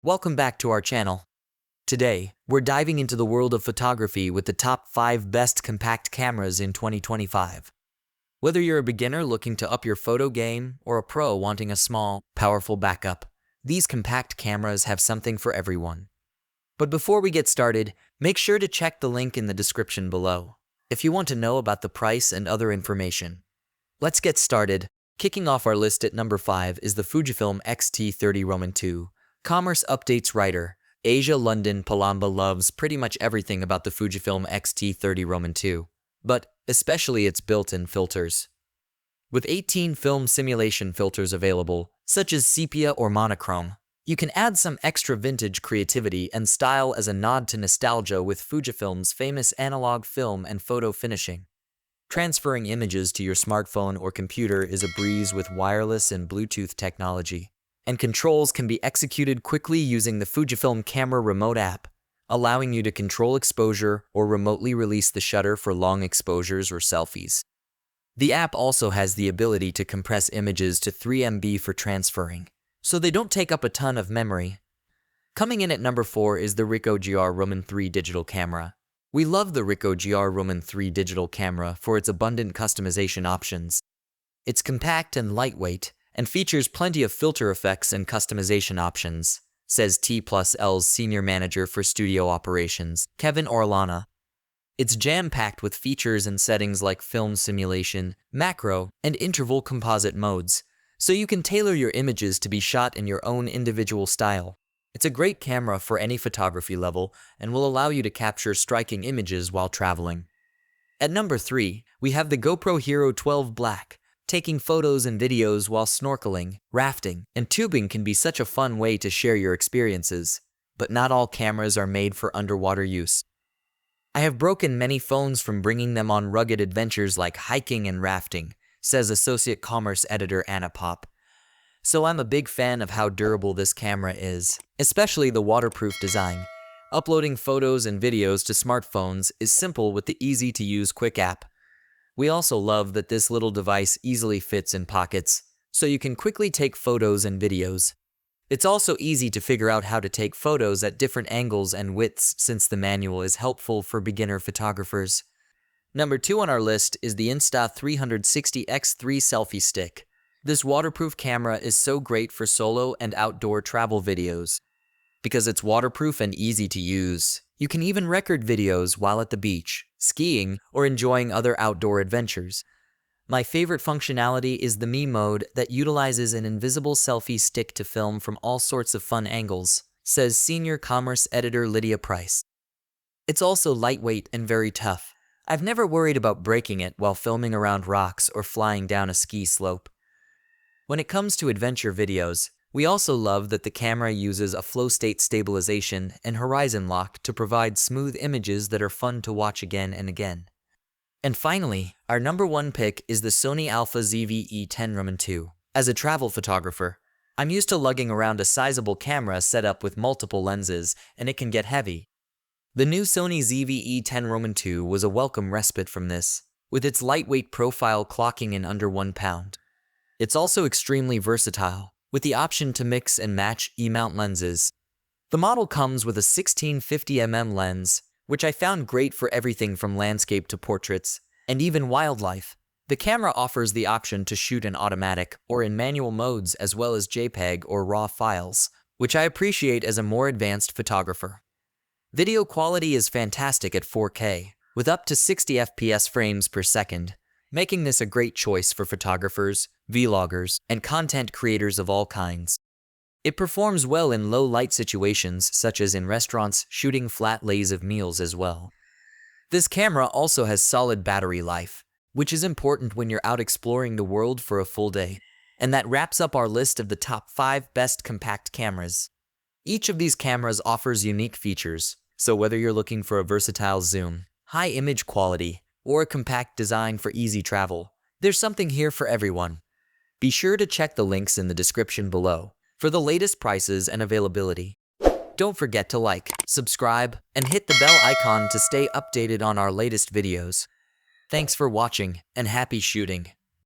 Welcome back to our channel. Today, we're diving into the world of photography with the top 5 best compact cameras in 2025. Whether you're a beginner looking to up your photo game or a pro wanting a small, powerful backup, these compact cameras have something for everyone. But before we get started, make sure to check the link in the description below if you want to know about the price and other information. Let's get started. Kicking off our list at number 5 is the Fujifilm XT30 Roman 2. Commerce Updates writer Asia London Palamba loves pretty much everything about the Fujifilm XT30 Roman 2, but especially its built-in filters. With 18 film simulation filters available, such as sepia or monochrome, you can add some extra vintage creativity and style as a nod to nostalgia with Fujifilm's famous analog film and photo finishing. Transferring images to your smartphone or computer is a breeze with wireless and Bluetooth technology, and controls can be executed quickly using the Fujifilm Camera Remote app, allowing you to control exposure or remotely release the shutter for long exposures or selfies. The app also has the ability to compress images to 3 MB for transferring, so they don't take up a ton of memory. Coming in at number 4 is the Ricoh GRR Roman 3 digital camera. We love the Ricoh GRR Roman 3 digital camera for its abundant customization options. It's compact and lightweight, and features plenty of filter effects and customization options, says T+L's senior manager for studio operations, Kevin Orlana. It's jam-packed with features and settings like film simulation, macro, and interval composite modes, so you can tailor your images to be shot in your own individual style. It's a great camera for any photography level and will allow you to capture striking images while traveling. At number 3, we have the GoPro Hero 12 Black. Taking photos and videos while snorkeling, rafting, and tubing can be such a fun way to share your experiences, but not all cameras are made for underwater use. I have broken many phones from bringing them on rugged adventures like hiking and rafting, says Associate Commerce Editor Anna Pop. So I'm a big fan of how durable this camera is, especially the waterproof design. Uploading photos and videos to smartphones is simple with the easy-to-use Quick app. We also love that this little device easily fits in pockets, so you can quickly take photos and videos. It's also easy to figure out how to take photos at different angles and widths since the manual is helpful for beginner photographers. Number 2 on our list is the Insta360 X3 selfie stick. This waterproof camera is so great for solo and outdoor travel videos. Because it's waterproof and easy to use, you can even record videos while at the beach, skiing, or enjoying other outdoor adventures. My favorite functionality is the Me mode that utilizes an invisible selfie stick to film from all sorts of fun angles, says Senior Commerce Editor Lydia Price. It's also lightweight and very tough. I've never worried about breaking it while filming around rocks or flying down a ski slope. When it comes to adventure videos, we also love that the camera uses a flow state stabilization and horizon lock to provide smooth images that are fun to watch again and again. And finally, our number 1 pick is the Sony Alpha ZV-E10 Roman 2. As a travel photographer, I'm used to lugging around a sizable camera set up with multiple lenses, and it can get heavy. The new Sony ZV-E10 Roman 2 was a welcome respite from this, with its lightweight profile clocking in under 1 pound. It's also extremely versatile, with the option to mix and match E-mount lenses. The model comes with a 1650mm lens, which I found great for everything from landscape to portraits, and even wildlife. The camera offers the option to shoot in automatic or in manual modes as well as JPEG or RAW files, which I appreciate as a more advanced photographer. Video quality is fantastic at 4K, with up to 60 FPS frames per second, making this a great choice for photographers, vloggers, and content creators of all kinds. It performs well in low-light situations such as in restaurants shooting flat lays of meals as well. This camera also has solid battery life, which is important when you're out exploring the world for a full day. And that wraps up our list of the top 5 best compact cameras. Each of these cameras offers unique features, so whether you're looking for a versatile zoom, high image quality, or a compact design for easy travel, there's something here for everyone. Be sure to check the links in the description below for the latest prices and availability. Don't forget to like, subscribe, and hit the bell icon to stay updated on our latest videos. Thanks for watching, and happy shooting!